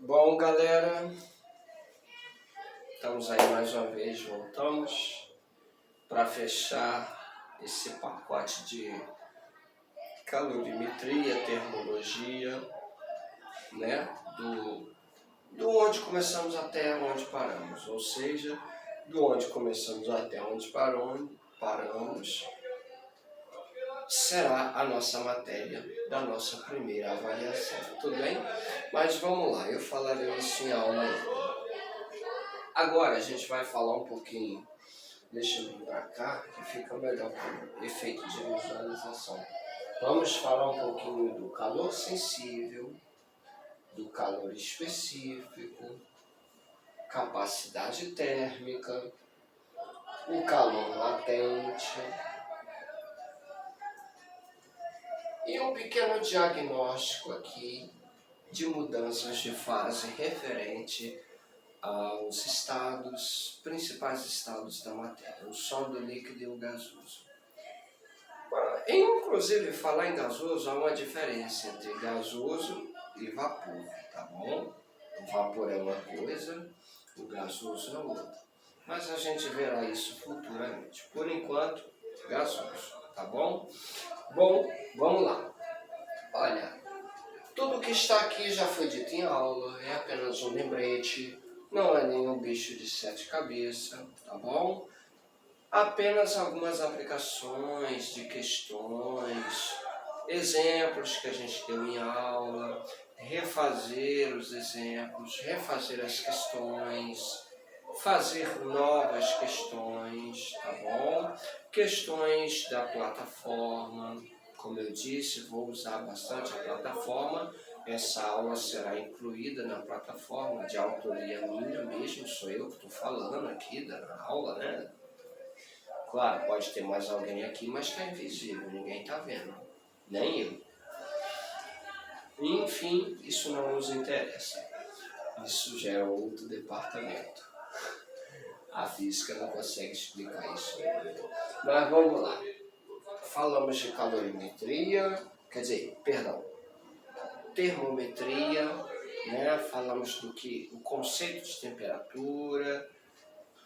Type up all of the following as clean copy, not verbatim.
Bom, galera, estamos aí mais uma vez, voltamos para fechar esse pacote de calorimetria, termologia, né? Do onde começamos até onde paramos, ou seja, do onde começamos até onde paramos, será a nossa matéria da nossa primeira avaliação, tudo bem? Mas vamos lá, eu falarei isso em aula ainda. Agora a gente vai falar um pouquinho, deixa eu vir para cá, que fica melhor com o efeito de visualização. Vamos falar um pouquinho do calor sensível, do calor específico, capacidade térmica, o calor latente e um pequeno diagnóstico aqui de mudanças de fase referente aos principais estados da matéria, o sólido, líquido e o gasoso. Inclusive, falar em gasoso, há uma diferença entre gasoso e vapor, tá bom? O vapor é uma coisa, o gasoso é outra. Mas a gente verá isso futuramente. Por enquanto, gasoso, tá bom? Bom, vamos lá. Olha, tudo que está aqui já foi dito em aula, é apenas um lembrete, não é nenhum bicho de 7 cabeças, tá bom? Apenas algumas aplicações de questões, exemplos que a gente deu em aula, refazer os exemplos, refazer as questões, fazer novas questões, tá bom? Questões da plataforma, como eu disse, vou usar bastante a plataforma. Essa aula será incluída na plataforma de autoria minha mesmo, sou eu que estou falando aqui da aula, né? Claro, pode ter mais alguém aqui, mas está invisível, ninguém está vendo, nem eu. Enfim, isso não nos interessa, isso já é outro departamento. A física não consegue explicar isso. Mas vamos lá. Falamos de calorimetria, termometria, né? Falamos o conceito de temperatura,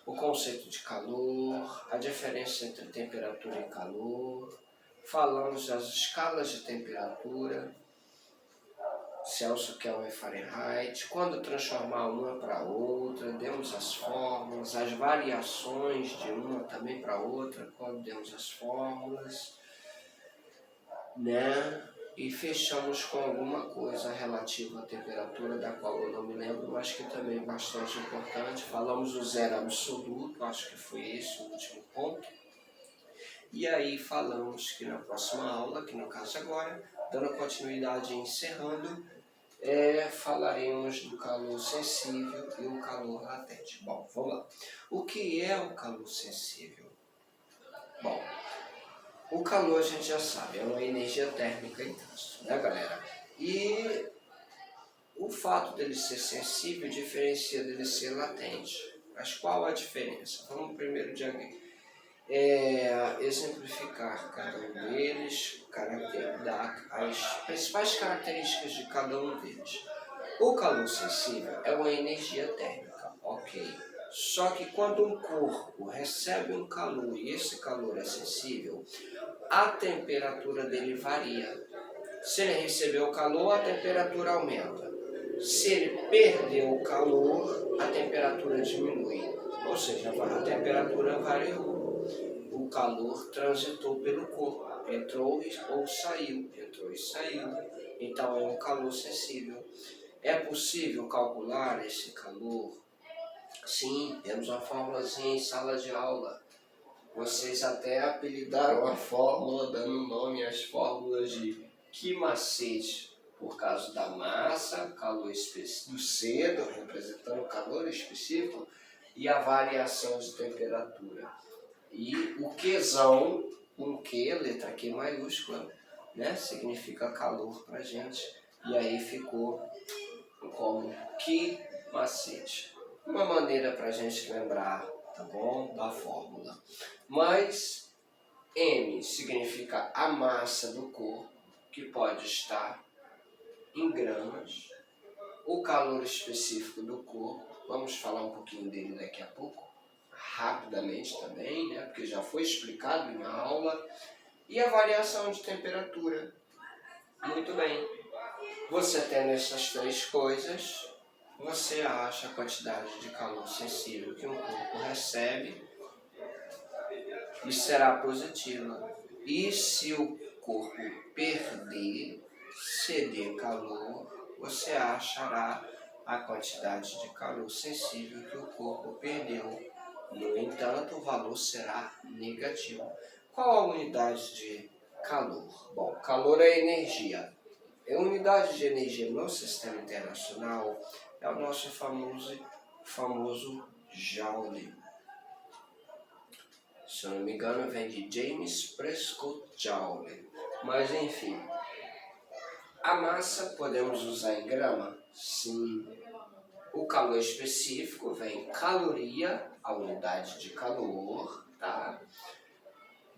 o conceito de calor, a diferença entre temperatura e calor. Falamos das escalas de temperatura, Celsius, Kelvin, Fahrenheit, quando transformar uma para outra, demos as fórmulas, as variações de uma também para outra, quando demos as fórmulas, né? E fechamos com alguma coisa relativa à temperatura, da qual eu não me lembro, mas que também é bastante importante. Falamos do zero absoluto, acho que foi esse o último ponto. E aí falamos que na próxima aula, que no caso agora, dando continuidade e encerrando, falaremos do calor sensível e o calor latente. Bom, vamos lá. O que é o calor sensível? Bom, o calor a gente já sabe, é uma energia térmica em trânsito, né, galera? E o fato dele ser sensível diferencia dele ser latente. Mas qual a diferença? Vamos primeiro exemplificar cada um deles, as principais características de cada um deles. O calor sensível é uma energia térmica, ok. Só que quando um corpo recebe um calor e esse calor é sensível, a temperatura dele varia. Se ele recebeu o calor, a temperatura aumenta. Se ele perdeu o calor, a temperatura diminui. Ou seja, a temperatura variou. O calor transitou pelo corpo, entrou ou saiu, entrou e saiu. Então é um calor sensível. É possível calcular esse calor? Sim, temos uma fórmulazinha em sala de aula. Vocês até apelidaram a fórmula, dando nome às fórmulas de que macete, por causa da massa, calor específico, do C, representando o calor específico, e a variação de temperatura. E o Qzão, um Q, letra Q maiúscula, né, significa calor pra gente. E aí ficou como que macete. Uma maneira pra gente lembrar, tá bom, da fórmula. Mas M significa a massa do corpo, que pode estar em gramas o calor específico do corpo, vamos falar um pouquinho dele daqui a pouco, rapidamente também, né? Porque já foi explicado em aula, e a variação de temperatura. Muito bem. Você tendo essas três coisas, você acha a quantidade de calor sensível que um corpo recebe e será positiva. E se o corpo ceder calor, você achará a quantidade de calor sensível que o corpo perdeu. No entanto, o valor será negativo. Qual a unidade de calor? Bom, calor é energia. A unidade de energia no sistema internacional é o nosso famoso Joule. Se eu não me engano, vem de James Prescott Joule. Mas enfim, a massa podemos usar em grama? Sim. O calor específico vem caloria, a unidade de calor, tá?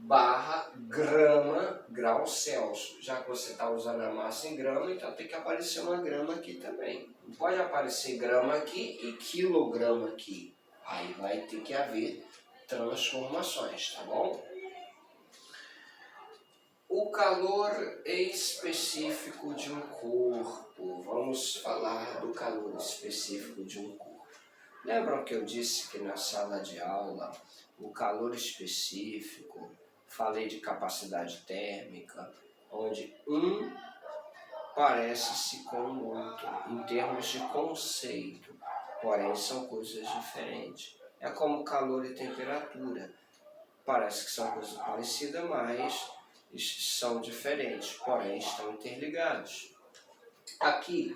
Barra grama, grau Celsius. Já que você está usando a massa em grama, então tem que aparecer uma grama aqui também. Não pode aparecer grama aqui e quilograma aqui. Aí vai ter que haver transformações, tá bom? O calor específico de um corpo. Vamos falar do calor específico de um corpo. Lembram que eu disse que na sala de aula, o calor específico, falei de capacidade térmica, onde um parece-se com o outro, em termos de conceito, porém são coisas diferentes. É como calor e temperatura. Parece que são coisas parecidas, mas são diferentes, porém estão interligados. Aqui,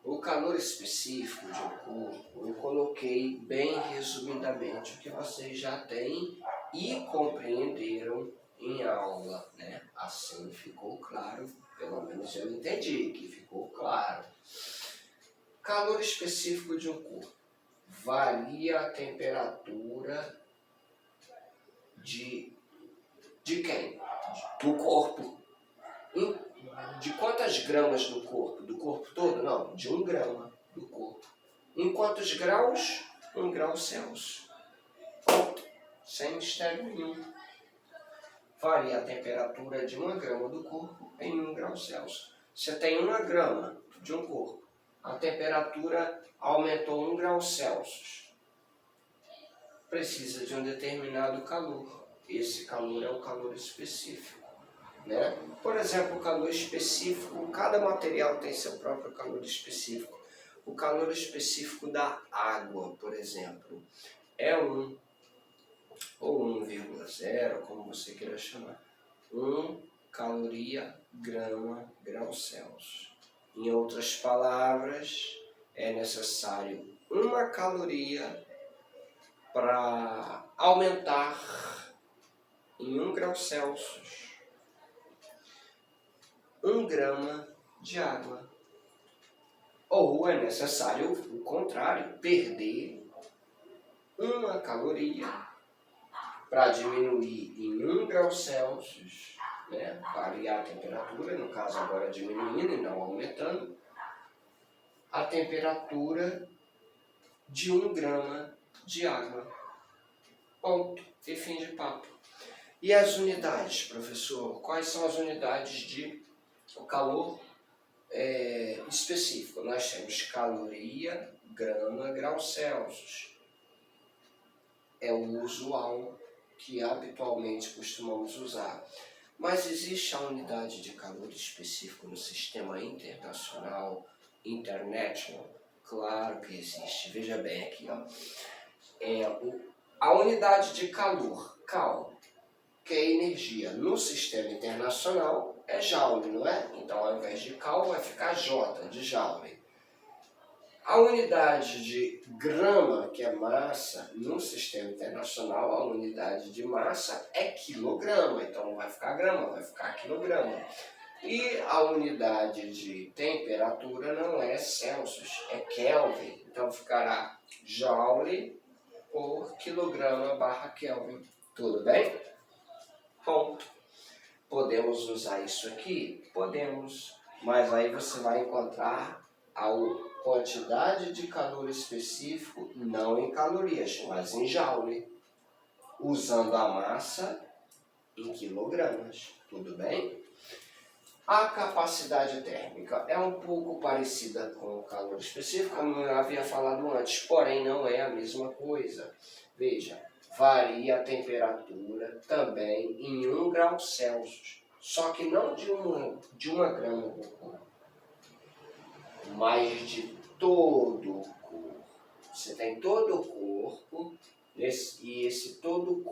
o calor específico de um corpo, eu coloquei bem resumidamente o que vocês já têm e compreenderam em aula, né? Assim ficou claro, pelo menos eu entendi que ficou claro. Calor específico de um corpo varia a temperatura de quem? Do corpo. De quantas gramas do corpo? Do corpo todo? Não, de 1 grama do corpo. Em quantos graus? 1 grau Celsius. Ponto. Sem mistério nenhum. Varia a temperatura de 1 grama do corpo em 1 grau Celsius. Você tem 1 grama de um corpo. A temperatura aumentou 1 grau Celsius. Precisa de um determinado calor. Esse calor é o calor específico. Né? Por exemplo, o calor específico, cada material tem seu próprio calor específico. O calor específico da água, por exemplo, é 1 ou 1,0, como você queira chamar. 1 caloria grama grau Celsius. Em outras palavras, é necessário 1 caloria para aumentar em 1 grau Celsius 1 grama de água. Ou é necessário o contrário, perder 1 caloria para diminuir em 1 grau Celsius, né? Variar a temperatura, no caso agora diminuindo e não aumentando, a temperatura de 1 grama de água. Ponto. E fim de papo. E as unidades, professor? Quais são as unidades de calor específico? Nós temos caloria, grama, grau Celsius. É o usual que habitualmente costumamos usar. Mas existe a unidade de calor específico no sistema internacional, international? Claro que existe. Veja bem aqui, ó. A unidade de calor, Cal, que é energia no sistema internacional, é Joule, não é? Então, ao invés de Cal, vai ficar J, de Joule. A unidade de grama, que é massa, no sistema internacional, a unidade de massa é quilograma. Então, não vai ficar grama, vai ficar quilograma. E a unidade de temperatura não é Celsius, é Kelvin. Então, ficará Joule por quilograma barra Kelvin. Tudo bem? Ponto. Podemos usar isso aqui? Podemos. Mas aí você vai encontrar a quantidade de calor específico, não em calorias, mas em joule, usando a massa em quilogramas, tudo bem? A capacidade térmica é um pouco parecida com o calor específico, como eu havia falado antes, porém não é a mesma coisa. Veja, varia a temperatura também em 1 grau Celsius, só que não de uma grama do corpo, mas de todo o corpo. Você tem todo o corpo, e esse todo o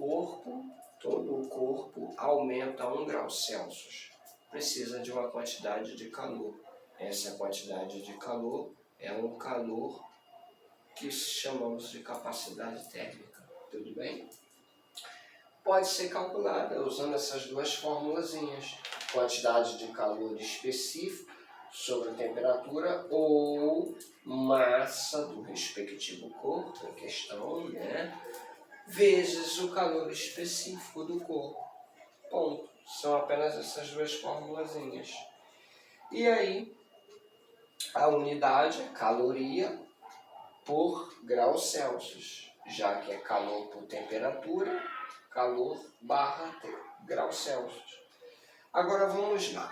corpo aumenta 1 grau Celsius. Precisa de uma quantidade de calor. Essa quantidade de calor é um calor que chamamos de capacidade térmica. Tudo bem? Pode ser calculada usando essas duas formulazinhas. Quantidade de calor específico sobre a temperatura ou massa do respectivo corpo em questão, né? Vezes o calor específico do corpo. Ponto. São apenas essas duas formulazinhas. E aí, a unidade é caloria por grau Celsius, já que é calor por temperatura, calor barra grau Celsius. Agora vamos lá.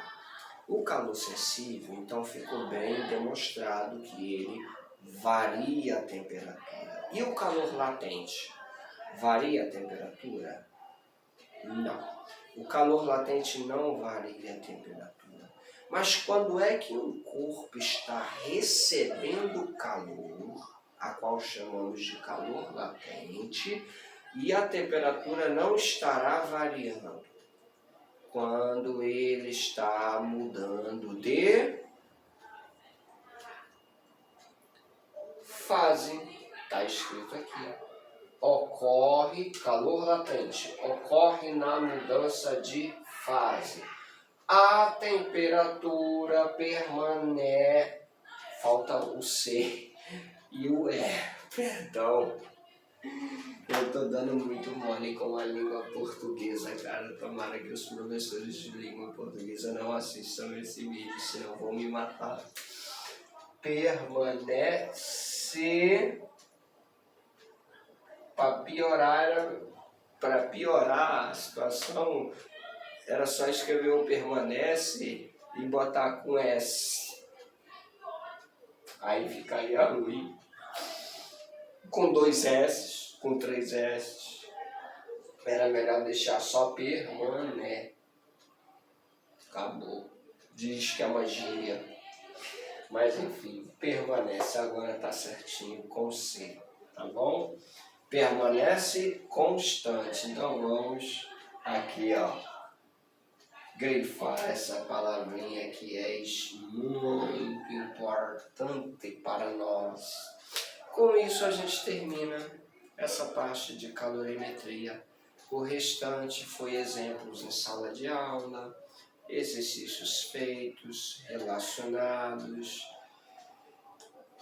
O calor sensível, então, ficou bem demonstrado que ele varia a temperatura. E o calor latente? Varia a temperatura? Não. O calor latente não varia a temperatura. Mas quando é que um corpo está recebendo calor, a qual chamamos de calor latente, e a temperatura não estará variando? Quando ele está mudando de fase. Está escrito aqui. Ocorre calor latente, ocorre na mudança de fase. A temperatura permanece, falta o C e o E, perdão. Eu tô dando muito mole com a língua portuguesa, cara. Tomara que os professores de língua portuguesa não assistam esse vídeo, senão vão me matar. Permanece. Para piorar a situação, era só escrever o permanece e botar com S. Aí ficaria ruim. Com 2 S, com 3 S. Era melhor deixar só permané. Acabou. Diz que é magia. Mas enfim, permanece agora tá certinho com C. Tá bom? Permanece constante. Então vamos aqui, ó, grifar essa palavrinha que é muito importante para nós. Com isso a gente termina essa parte de calorimetria. O restante foi exemplos em sala de aula, exercícios feitos, relacionados.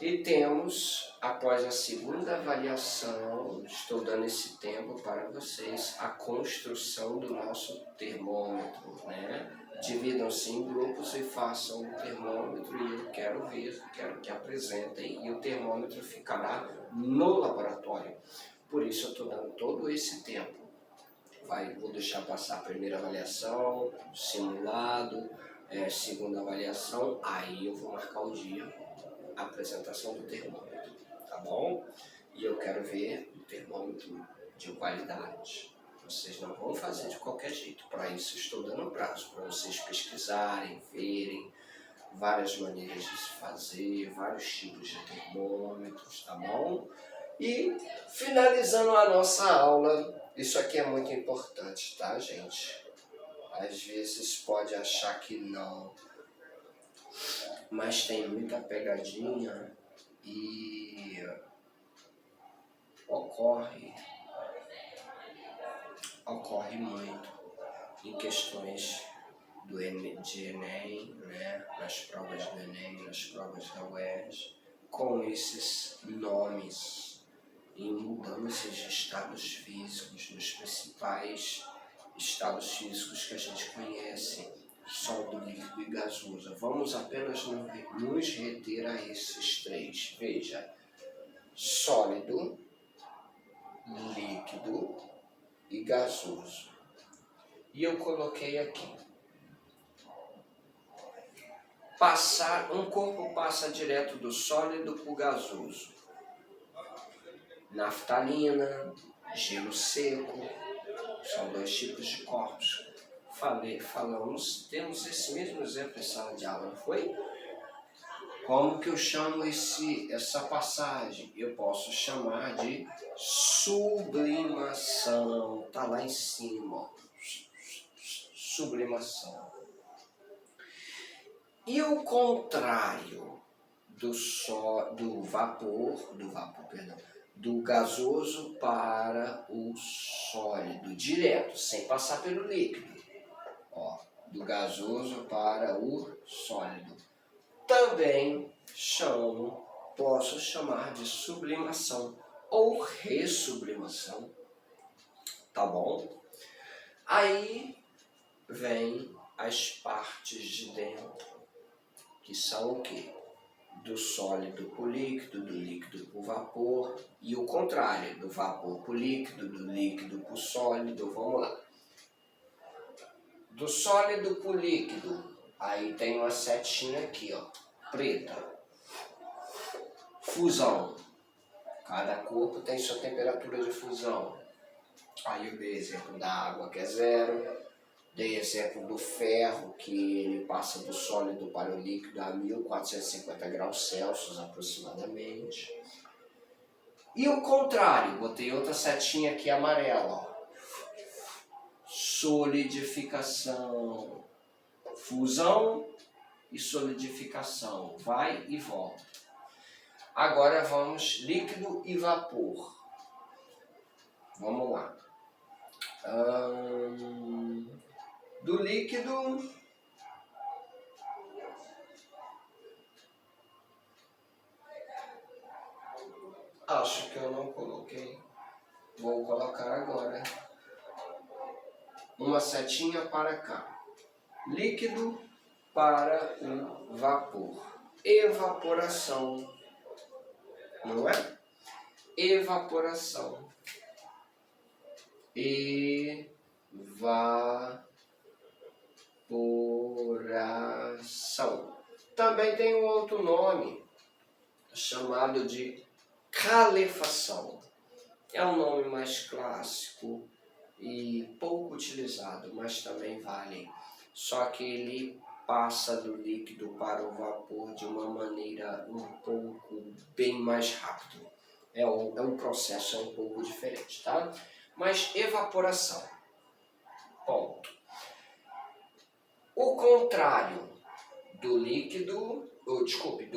E temos, após a segunda avaliação, estou dando esse tempo para vocês, a construção do nosso termômetro, né? Dividam-se em grupos e façam o termômetro e eu quero ver, quero que apresentem e o termômetro ficará no laboratório. Por isso eu estou dando todo esse tempo. Vou deixar passar a primeira avaliação, simulado, segunda avaliação, aí eu vou marcar o dia. A apresentação do termômetro, tá bom? E eu quero ver o termômetro de qualidade. Vocês não vão fazer de qualquer jeito. Para isso estou dando prazo, para vocês pesquisarem, verem várias maneiras de se fazer, vários tipos de termômetros, tá bom? E finalizando a nossa aula, isso aqui é muito importante, tá, gente? Às vezes pode achar que não, mas tem muita pegadinha e ocorre muito em questões de Enem, né? Nas provas do Enem, nas provas da UERJ, com esses nomes e mudanças de estados físicos, nos principais estados físicos que a gente conhece, sólido, líquido e gasoso. Vamos apenas nos reter a esses três. Veja, sólido, líquido e gasoso. E eu coloquei aqui. Um corpo passa direto do sólido para o gasoso. Naftalina, gelo seco, são dois tipos de corpos. Temos esse mesmo exemplo em sala de aula, não foi? Como que eu chamo essa passagem? Eu posso chamar de sublimação. Está lá em cima, ó. Sublimação. E o contrário do gasoso para o sólido, direto, sem passar pelo líquido. Ó, do gasoso para o sólido. Também posso chamar de sublimação ou ressublimação, tá bom? Aí vem as partes de dentro, que são o quê? Do sólido para o líquido, do líquido para o vapor, e o contrário, do vapor para o líquido, do líquido para o sólido. Vamos lá. Do sólido para o líquido, aí tem uma setinha aqui, ó, preta. Fusão. Cada corpo tem sua temperatura de fusão. Aí eu dei exemplo da água, que é 0. Dei exemplo do ferro, que ele passa do sólido para o líquido a 1450 graus Celsius aproximadamente. E o contrário, botei outra setinha aqui amarela, ó. Solidificação. Fusão e solidificação. Vai e volta. Agora vamos líquido e vapor. Vamos lá. Do líquido, acho que eu não coloquei. Vou colocar agora. Uma setinha para cá. Líquido para o vapor. Evaporação. Não é? Evaporação. Evaporação. Também tem um outro nome, chamado de calefação. É um nome mais clássico e pouco utilizado, mas também vale. Só que ele passa do líquido para o vapor de uma maneira bem mais rápido. É um processo um pouco diferente, tá? Mas evaporação. Ponto. O contrário do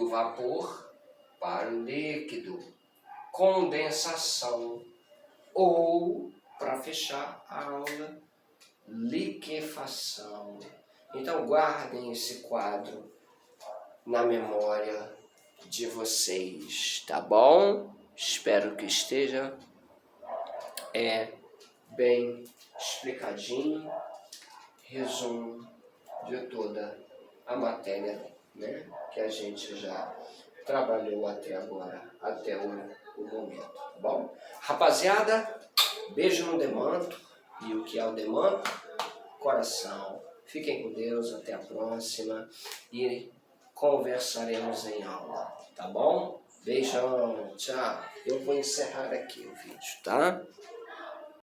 vapor para o líquido. Condensação. Ou, para fechar a aula, liquefação. Então guardem esse quadro na memória de vocês, tá bom? Espero que esteja bem explicadinho, resumo de toda a matéria, né, que a gente já trabalhou até agora, até o momento, tá bom? Rapaziada, beijo no demanto, e o que é o demanto? Coração. Fiquem com Deus, até a próxima e conversaremos em aula, tá bom? Beijão, tchau. Eu vou encerrar aqui o vídeo, tá?